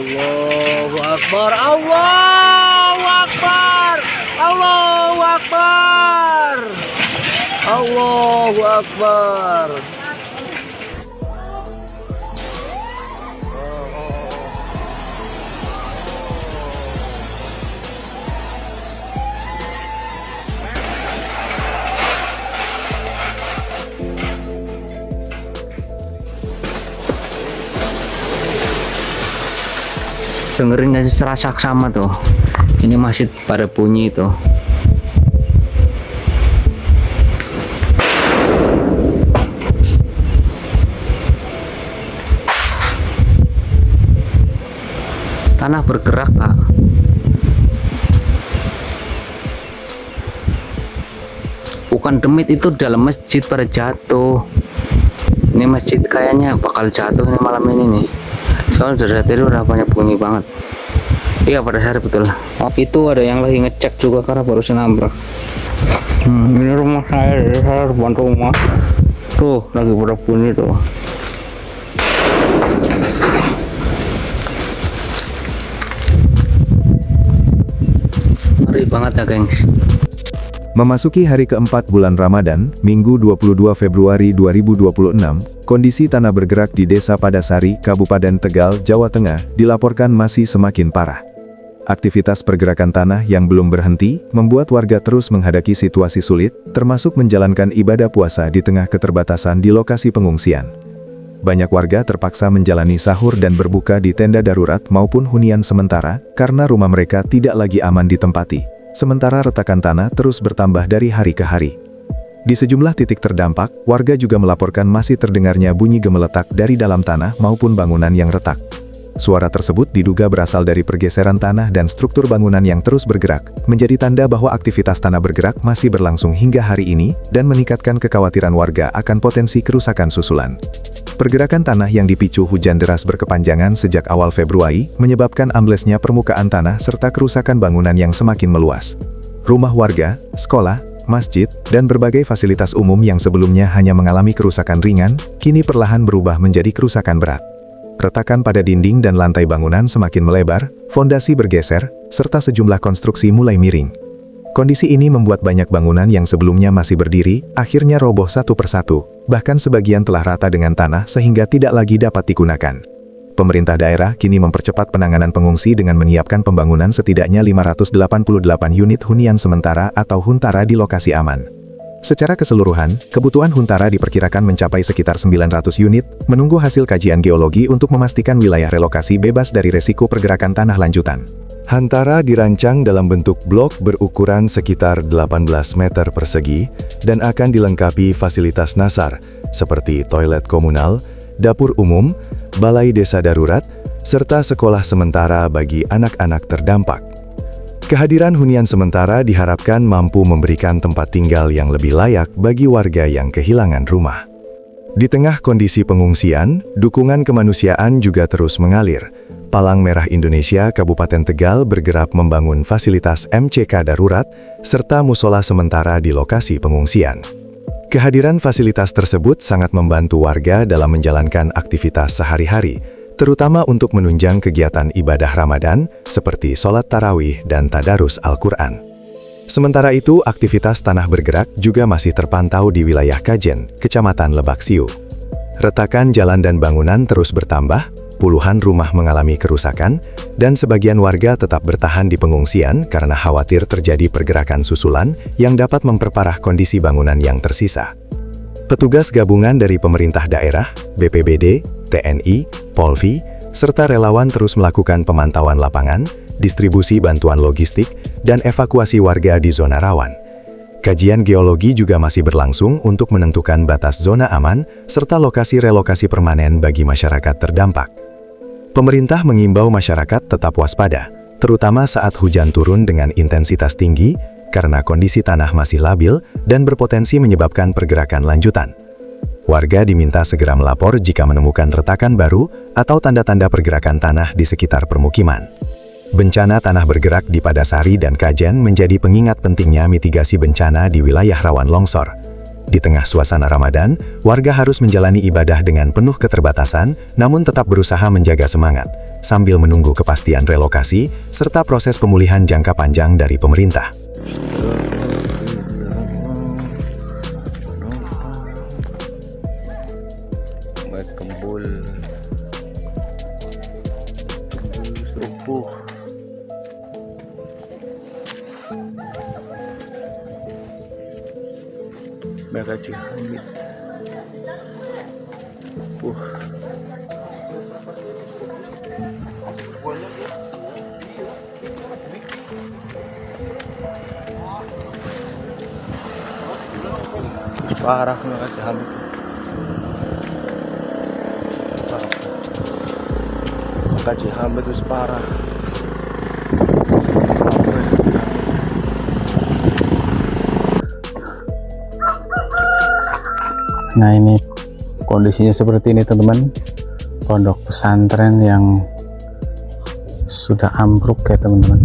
Allahu Akbar, Allahu Akbar, Allahu Akbar, Allahu Akbar. Dengerin aja serasak sama tuh, ini masih pada bunyi tuh. Tanah bergerak, Pak. Bukan demit, itu dalam masjid pada jatuh. Ini masjid kayaknya bakal jatuh nih malam ini nih. Soalnya dari tadi udah banyak bunyi banget. Iya pada hari betul. Oh, itu ada yang lagi ngecek juga karena barusan nabrak. Ini rumah saya, jadi saya harus bantu rumah. Tuh lagi pada bunyi tuh. Ngeri banget ya gengs. Memasuki hari keempat bulan Ramadan, Minggu 22 Februari 2026, kondisi tanah bergerak di Desa Padasari, Kabupaten Tegal, Jawa Tengah, dilaporkan masih semakin parah. Aktivitas pergerakan tanah yang belum berhenti, membuat warga terus menghadapi situasi sulit, termasuk menjalankan ibadah puasa di tengah keterbatasan di lokasi pengungsian. Banyak warga terpaksa menjalani sahur dan berbuka di tenda darurat maupun hunian sementara, karena rumah mereka tidak lagi aman ditempati. Sementara retakan tanah terus bertambah dari hari ke hari. Di sejumlah titik terdampak, warga juga melaporkan masih terdengarnya bunyi gemeletak dari dalam tanah maupun bangunan yang retak. Suara tersebut diduga berasal dari pergeseran tanah dan struktur bangunan yang terus bergerak, menjadi tanda bahwa aktivitas tanah bergerak masih berlangsung hingga hari ini, dan meningkatkan kekhawatiran warga akan potensi kerusakan susulan. Pergerakan tanah yang dipicu hujan deras berkepanjangan sejak awal Februari, menyebabkan amblesnya permukaan tanah serta kerusakan bangunan yang semakin meluas. Rumah warga, sekolah, masjid, dan berbagai fasilitas umum yang sebelumnya hanya mengalami kerusakan ringan, kini perlahan berubah menjadi kerusakan berat. Retakan pada dinding dan lantai bangunan semakin melebar, fondasi bergeser, serta sejumlah konstruksi mulai miring. Kondisi ini membuat banyak bangunan yang sebelumnya masih berdiri, akhirnya roboh satu persatu, bahkan sebagian telah rata dengan tanah sehingga tidak lagi dapat digunakan. Pemerintah daerah kini mempercepat penanganan pengungsi dengan menyiapkan pembangunan setidaknya 588 unit hunian sementara atau huntara di lokasi aman. Secara keseluruhan, kebutuhan huntara diperkirakan mencapai sekitar 900 unit, menunggu hasil kajian geologi untuk memastikan wilayah relokasi bebas dari resiko pergerakan tanah lanjutan. Hantara dirancang dalam bentuk blok berukuran sekitar 18 meter persegi dan akan dilengkapi fasilitas nasar seperti toilet komunal, dapur umum, balai desa darurat, serta sekolah sementara bagi anak-anak terdampak. Kehadiran hunian sementara diharapkan mampu memberikan tempat tinggal yang lebih layak bagi warga yang kehilangan rumah. Di tengah kondisi pengungsian, dukungan kemanusiaan juga terus mengalir. Palang Merah Indonesia Kabupaten Tegal bergerak membangun fasilitas MCK darurat, serta musola sementara di lokasi pengungsian. Kehadiran fasilitas tersebut sangat membantu warga dalam menjalankan aktivitas sehari-hari, terutama untuk menunjang kegiatan ibadah Ramadan, seperti sholat tarawih dan tadarus Al-Quran. Sementara itu, aktivitas tanah bergerak juga masih terpantau di wilayah Kajen, Kecamatan Lebak Siu. Retakan jalan dan bangunan terus bertambah, puluhan rumah mengalami kerusakan, dan sebagian warga tetap bertahan di pengungsian karena khawatir terjadi pergerakan susulan yang dapat memperparah kondisi bangunan yang tersisa. Petugas gabungan dari pemerintah daerah, BPBD, TNI, Polri, serta relawan terus melakukan pemantauan lapangan, distribusi bantuan logistik, dan evakuasi warga di zona rawan. Kajian geologi juga masih berlangsung untuk menentukan batas zona aman, serta lokasi relokasi permanen bagi masyarakat terdampak. Pemerintah mengimbau masyarakat tetap waspada, terutama saat hujan turun dengan intensitas tinggi, karena kondisi tanah masih labil dan berpotensi menyebabkan pergerakan lanjutan. Warga diminta segera melapor jika menemukan retakan baru atau tanda-tanda pergerakan tanah di sekitar permukiman. Bencana tanah bergerak di Padasari dan Kajen menjadi pengingat pentingnya mitigasi bencana di wilayah rawan longsor. Di tengah suasana Ramadan, warga harus menjalani ibadah dengan penuh keterbatasan, namun tetap berusaha menjaga semangat, sambil menunggu kepastian relokasi, serta proses pemulihan jangka panjang dari pemerintah. Kembul serupuh. Mereka Hamid. Parah Mereka Hamid. Mereka Hamid itu parah. Nah, ini kondisinya seperti ini teman-teman, pondok pesantren yang sudah ambruk ya teman-teman.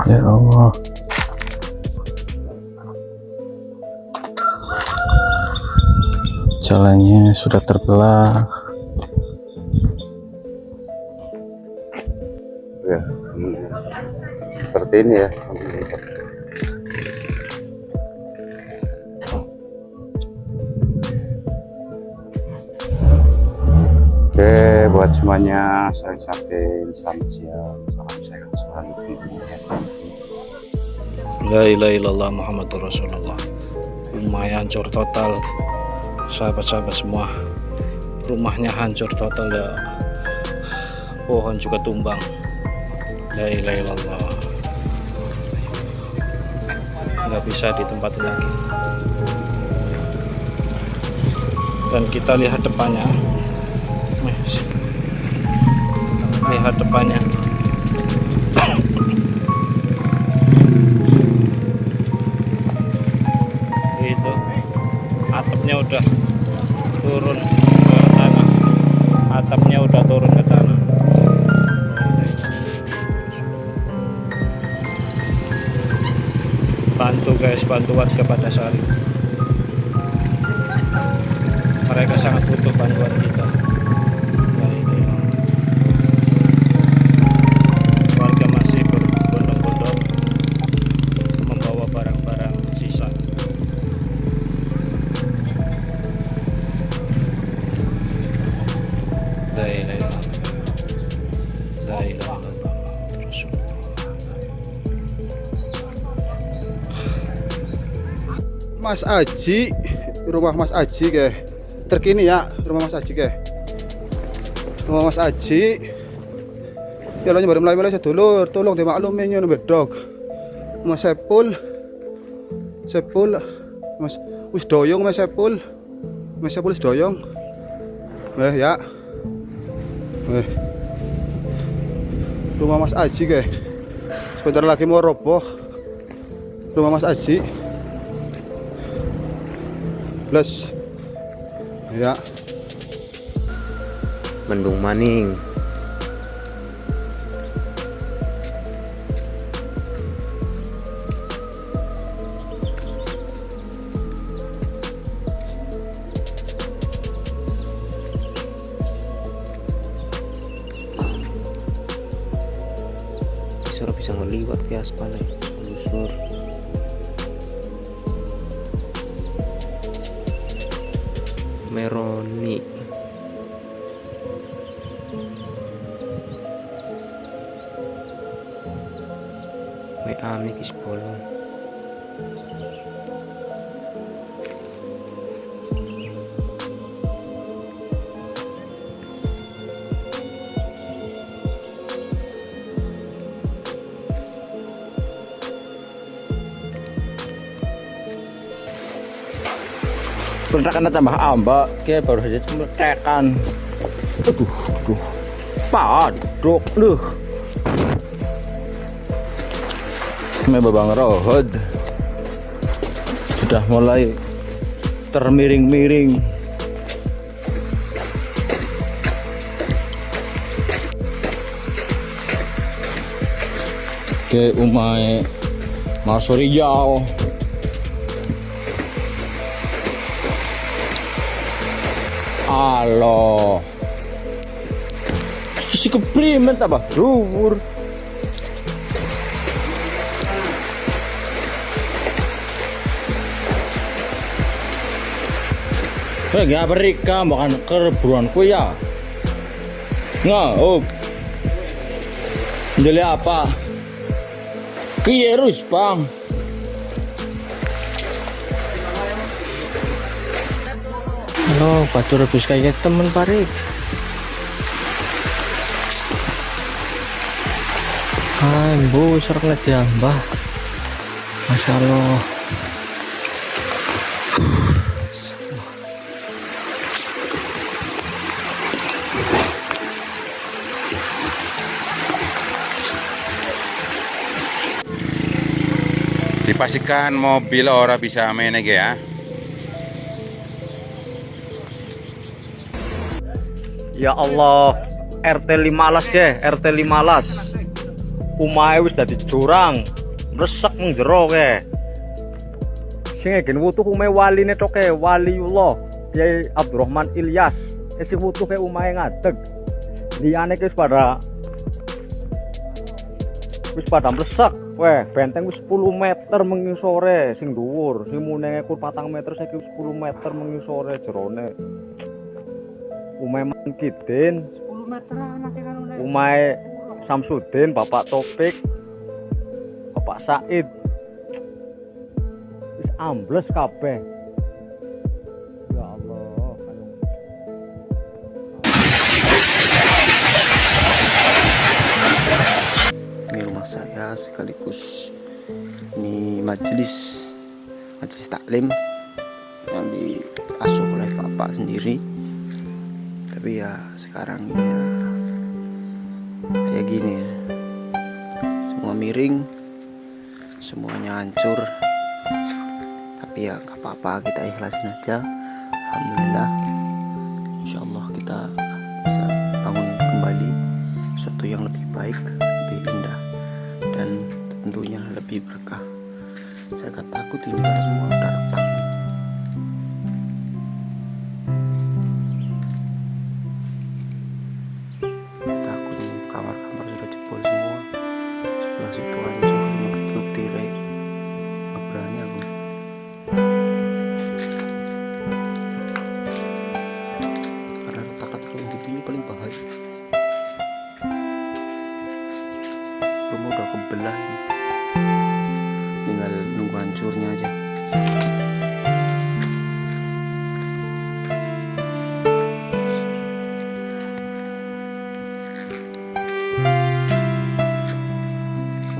Ya Allah, jalannya sudah terbelah. Ya, seperti ini ya. Oke, buat semuanya saya ucapin selamat siang, salam sehat selalu tentunya. La ilaha illallah Muhammadur Rasulullah. Rumahnya hancur total, sahabat-sahabat semua. Rumahnya hancur total ya. Pohon juga tumbang. La ilaha illallah. Nggak bisa ditempatin lagi. Dan kita lihat depannya. Lihat depannya. Itu atapnya udah turun ke tanah. Atapnya udah turun ke tanah. Bantu guys, bantu warga pada Sari. Mereka sangat butuh bantuan kita. Warga masih berbondong-bondong membawa barang-barang sisa. La ilaha illallah. La ilaha illallah. Mas Aji, rumah Mas Aji ke terkini ya, rumah Mas Aji ke rumah Mas Aji. Jalannya baru mulai sedulur, tolong dimaklumin yang bedog. Mas Sepul, Mas wis doyong Mas Sepul wis doyong. Ya. Rumah Mas Aji ke sebentar lagi mau roboh. Rumah Mas Aji. Plus ya Mendung Maning. Bisa ngeliwat ke aspal ya, lusur. Meroni. Ami kis bolong. Pertakan tambah ambak, kayak baru saja tekan. Aduh, padok loh. Babang Rohod sudah mulai termiring-miring. ke umay Masoriyaw. Alo. Si keprimen ta ba? Ruwur. Gak berika makan kerburuan ku ya. Nggak, oh. Jadi apa? Kierus bang. Halo, pacur rebus kayak temen parik. Hai, bu, serang aja, mbah. Masya Allah. Dipastikan mobil ora bisa menege ya. Ya Allah, RT 15 deh, RT 15. Umahe wis dadi jurang, mresek mung jero ke. Sing ngegen wutuh umahe waline tok ke, Waliullah Kyai Abdurrahman Ilyas. Sing wutuh ke umahe ngadeg. Liyane ki wis pada mresek. Weh, benteng wis 10 meter mengisore sing dhuwur, sing munenge kur 4 meter saiki 10 meter mengisore jerone. Umahe Mangkidin 10 meter anake kan Umahe Samsudin, Bapak Topik, Bapak Said. Wis ambles kabeh. Ya Allah, Ini rumah saya sekaligus ini majelis taklim yang diasuh oleh bapak sendiri. Tapi ya sekarang ya kayak gini, semua miring, semuanya hancur. Tapi ya nggak apa-apa, kita ikhlasin aja. Alhamdulillah, insya Allah kita bisa bangun kembali sesuatu yang lebih baik, lebih indah, dan tentunya lebih berkah. Saya gak takut ini karena semua udah retak. Saya takut ini kamar-kamar sudah jebol semua. Sebelah situ hancur, cuma ketutup tirai. Gak berani aku. Karena retak-retak yang begini paling bahaya. Rumah udah kebelah ini. Tinggal nunggu hancurnya aja.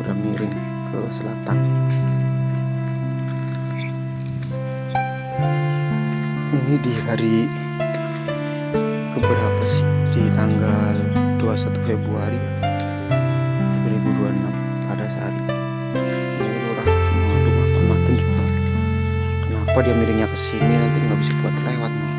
Udah miring ke selatan. Ini di hari keberapa sih? Di tanggal 21 Februari 2026 pada saat ini lurah rumah Pamaten juga. Kenapa dia miringnya ke sini, nanti nggak bisa buat lewat nih.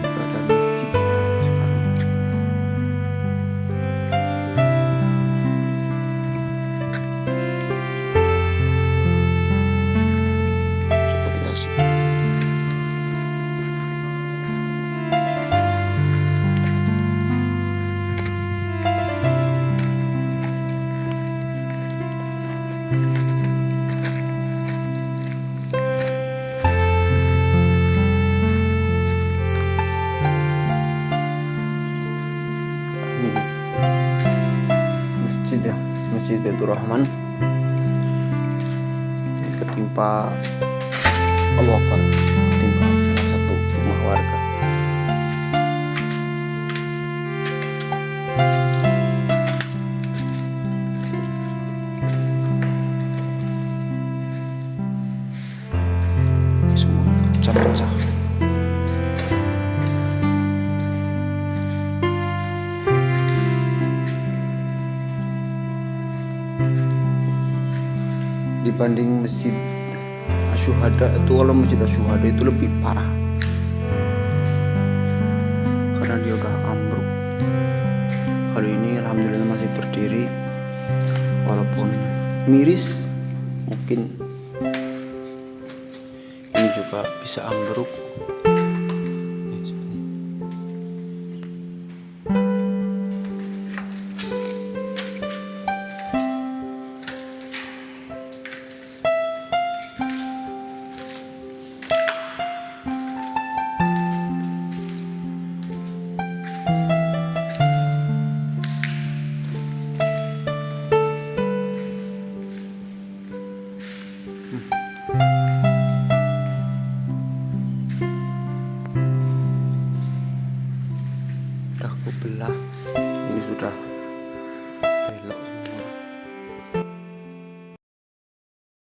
Keadaan masjid sekarang. Coba kita sih. Ini masjid ya, Masjid Baitur Rahman. Ini ketimpa Allah Akbar, ketimpa salah satu rumah warga. Semua pecah-pecah. dibanding masjid Asyuhada itu, kalau masjid Asyuhada itu lebih parah karena dia udah ambruk. Kalau ini alhamdulillah masih berdiri, walaupun miris, mungkin ini juga bisa ambruk. Udah aku belah, ini sudah belok